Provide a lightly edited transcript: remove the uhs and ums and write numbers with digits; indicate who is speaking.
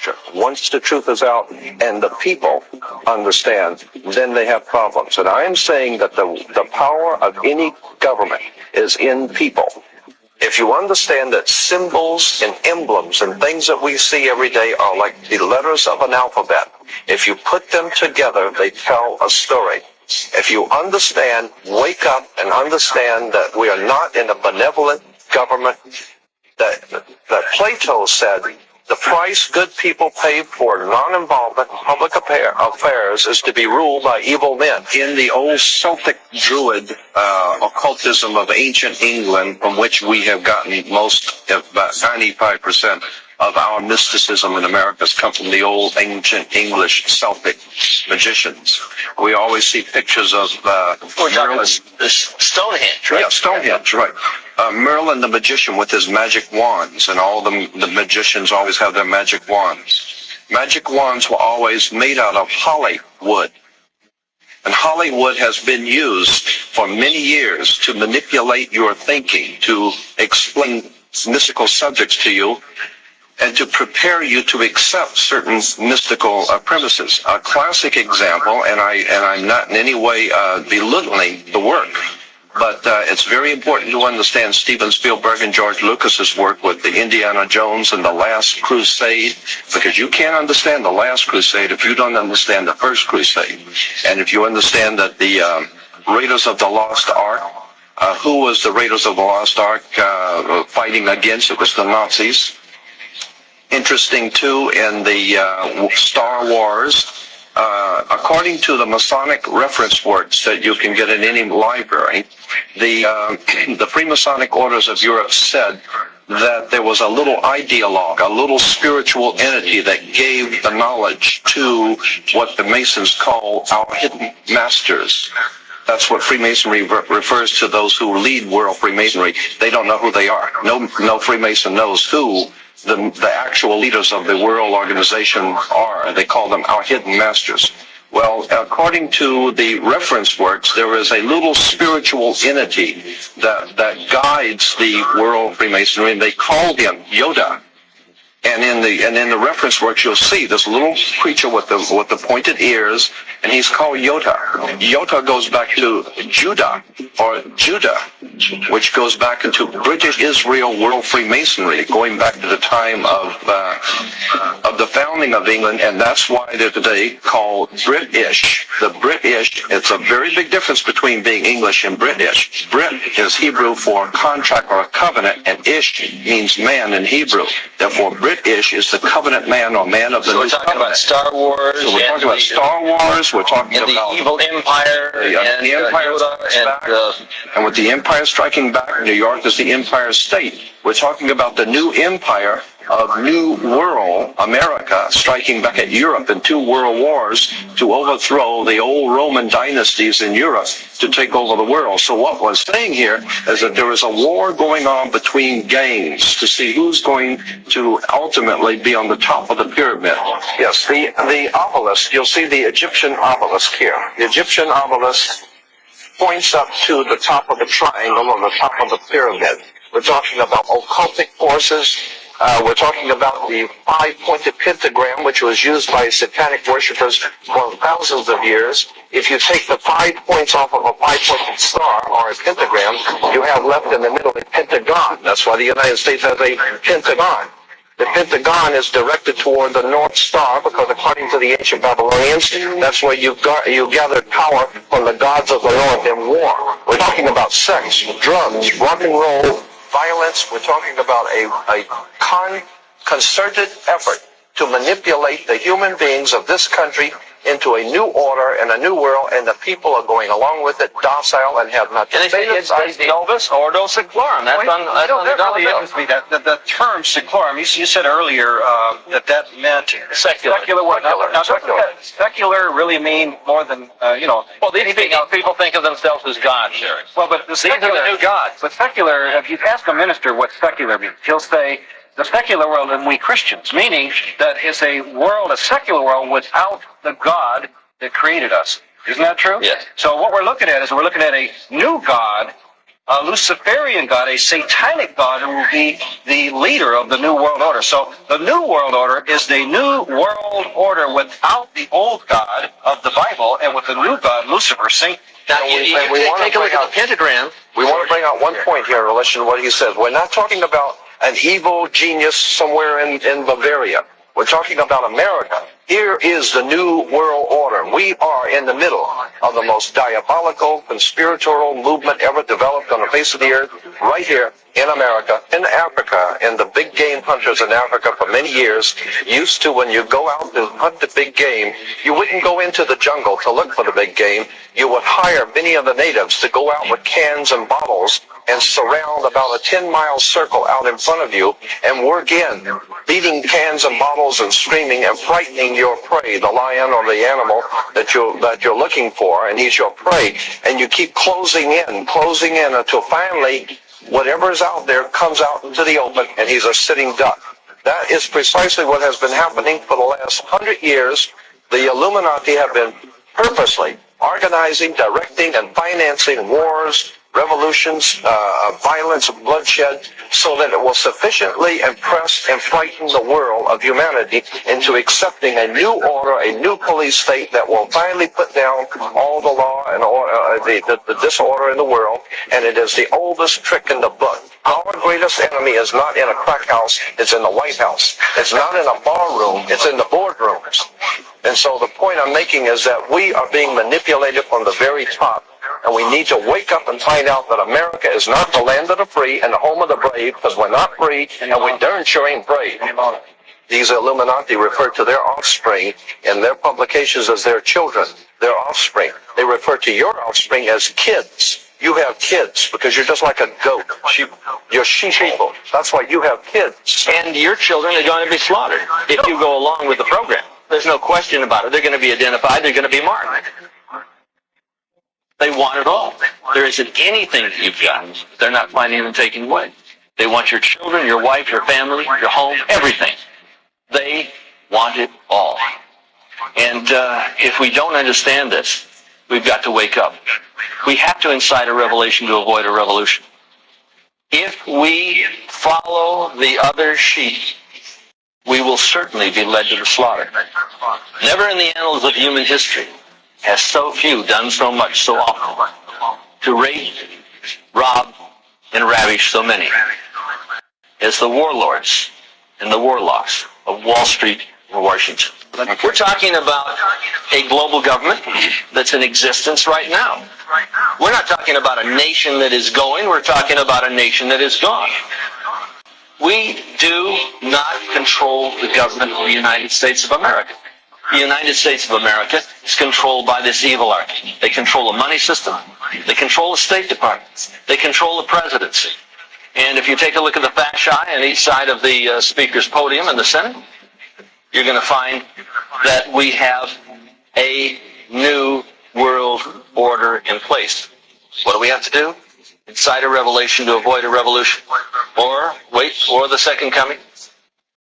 Speaker 1: culture. Once the truth is out and the people understand, then they have problems. And I am saying that the power of any government is in people. If you understand that symbols and emblems and things that we see every day are like the letters of an alphabet, if you put them together, they tell a story. If you understand, wake up and understand that we are not in a benevolent government, that Plato said the price good people pay for non-involvement in public affairs is to be ruled by evil men.
Speaker 2: In the old Celtic Druid occultism of ancient England, from which we have gotten most, about 95% of our mysticism in America has come from the old ancient English Celtic magicians. We always see pictures of Merlin.
Speaker 3: Stonehenge, right?
Speaker 2: Yeah, Stonehenge, right. Merlin the magician with his magic wands, and all the magicians always have their magic wands. Magic wands were always made out of holly wood. And holly wood has been used for many years to manipulate your thinking, to explain mystical subjects to you, and to prepare you to accept certain mystical premises. A classic example, and I'm not in any way belittling the work, but it's very important to understand Steven Spielberg and George Lucas's work with the Indiana Jones and the Last Crusade, because you can't understand the Last Crusade if you don't understand the First Crusade. And if you understand that the Raiders of the Lost Ark, who was the Raiders of the Lost Ark fighting against? It was the Nazis. Interesting, too, in the Star Wars, according to the Masonic reference works that you can get in any library, the Freemasonic Orders of Europe said that there was a little ideologue, a little spiritual entity that gave the knowledge to what the Masons call our hidden masters. That's what Freemasonry refers to, those who lead world Freemasonry. They don't know who they are. No Freemason knows who the actual leaders of the world organization are. They call them our hidden masters. Well, according to the reference works, there is a little spiritual entity that guides the world Freemasonry, and they call him Yoda. And in the reference works, you'll see this little creature with the pointed ears, and he's called Yoda. Yoda goes back to Judah, which goes back into British Israel World Freemasonry, going back to the time of the founding of England, and that's why they're today called British. The British, it's a very big difference between being English and British. Brit is Hebrew for contract or a covenant, and Ish means man in Hebrew. Therefore, British is the covenant man or man of the new covenant.
Speaker 3: So we're talking about Star Wars.
Speaker 2: So we're talking about Star Wars. We're talking about
Speaker 3: the evil empire,
Speaker 2: the Empire and with the Empire striking back, New York is the Empire State. We're talking about the new empire of New World America striking back at Europe in 2 world wars to overthrow the old Roman dynasties in Europe to take over the world. So what we're saying here is that there is a war going on between gangs to see who's going to ultimately be on the top of the pyramid.
Speaker 1: Yes, the obelisk, you'll see the Egyptian obelisk here. The Egyptian obelisk points up to the top of the triangle or the top of the pyramid. We're talking about occultic forces. We're talking about the 5-pointed pentagram, which was used by satanic worshippers for thousands of years. If you take the 5 points off of a 5-pointed star or a pentagram, you have left in the middle a pentagon. That's why the United States has a pentagon. The pentagon is directed toward the North Star because according to the ancient Babylonians, that's where you gathered power from the gods of the North in war. We're talking about sex, drugs, rock and roll, violence. We're talking about a concerted effort to manipulate the human beings of this country into a new order and a new world, and the people are going along with it, docile, and have not.
Speaker 3: And it's Novus Ordo Seclorum.
Speaker 4: That really interests me. That the term seclorum. You said earlier that meant
Speaker 3: secular.
Speaker 4: Now, doesn't secular really mean more than
Speaker 3: Well, people think of themselves as gods, Sherry.
Speaker 4: Well, but these are the new gods. But secular, if you ask a minister what secular means, he'll say the secular world and we Christians, meaning that it's a secular world without the God that created us. Isn't that true?
Speaker 3: Yes.
Speaker 4: So what we're looking at is a new God a Luciferian God, a satanic God who will be the leader of the New World Order. So the New World Order is the New World Order without the old God of the Bible and with the new God, Lucifer, Satan.
Speaker 3: Now, take a look at the pentagram.
Speaker 1: We want to bring out one point here in relation to what he says. We're not talking about an evil genius somewhere in Bavaria. We're talking about America. Here is the New World Order. We are in the middle of the most diabolical, conspiratorial movement ever developed on the face of the earth, right here in America, in Africa, and the big game hunters in Africa for many years used to, when you go out to hunt the big game, you wouldn't go into the jungle to look for the big game. You would hire many of the natives to go out with cans and bottles and surround about a 10-mile circle out in front of you and work in, beating cans and bottles and screaming and frightening your prey, the lion or the animal that you're looking for, and he's your prey. And you keep closing in until finally whatever is out there comes out into the open and he's a sitting duck. That is precisely what has been happening for the last 100 years. The Illuminati have been purposely organizing, directing, and financing wars, revolutions, violence, bloodshed, so that it will sufficiently impress and frighten the world of humanity into accepting a new order, a new police state that will finally put down all the law and the disorder in the world. And it is the oldest trick in the book. Our greatest enemy is not in a crack house, it's in the White House. It's not in a bar room, it's in the boardrooms. And so the point I'm making is that we are being manipulated from the very top. And we need to wake up and find out that America is not the land of the free and the home of the brave, because we're not free and we darn sure ain't brave. These Illuminati refer to their offspring in their publications as their children, their offspring. They refer to your offspring as kids. You have kids because you're just like a goat. You're sheeple. That's why you have kids.
Speaker 3: And your children are going to be slaughtered if you go along with the program. There's no question about it. They're going to be identified. They're going to be marked. They want it all. There isn't anything that you've got they're not finding and taking away. They want your children, your wife, your family, your home, everything. They want it all. And if we don't understand this, we've got to wake up. We have to incite a revelation to avoid a revolution. If we follow the other sheep, we will certainly be led to the slaughter. Never in the annals of human history has so few done so much so often to rape, rob, and ravish so many as the warlords and the warlocks of Wall Street and Washington. We're talking about a global government that's in existence right now. We're not talking about a nation that is going, we're talking about a nation that is gone. We do not control the government of the United States of America. The United States of America is controlled by this evil ark. They control the money system. They control the State Department. They control the presidency. And if you take a look at the fasci on each side of the Speaker's podium in the Senate, you're going to find that we have a new world order in place. What do we have to do? Incite a revelation to avoid a revolution. Or wait for the second coming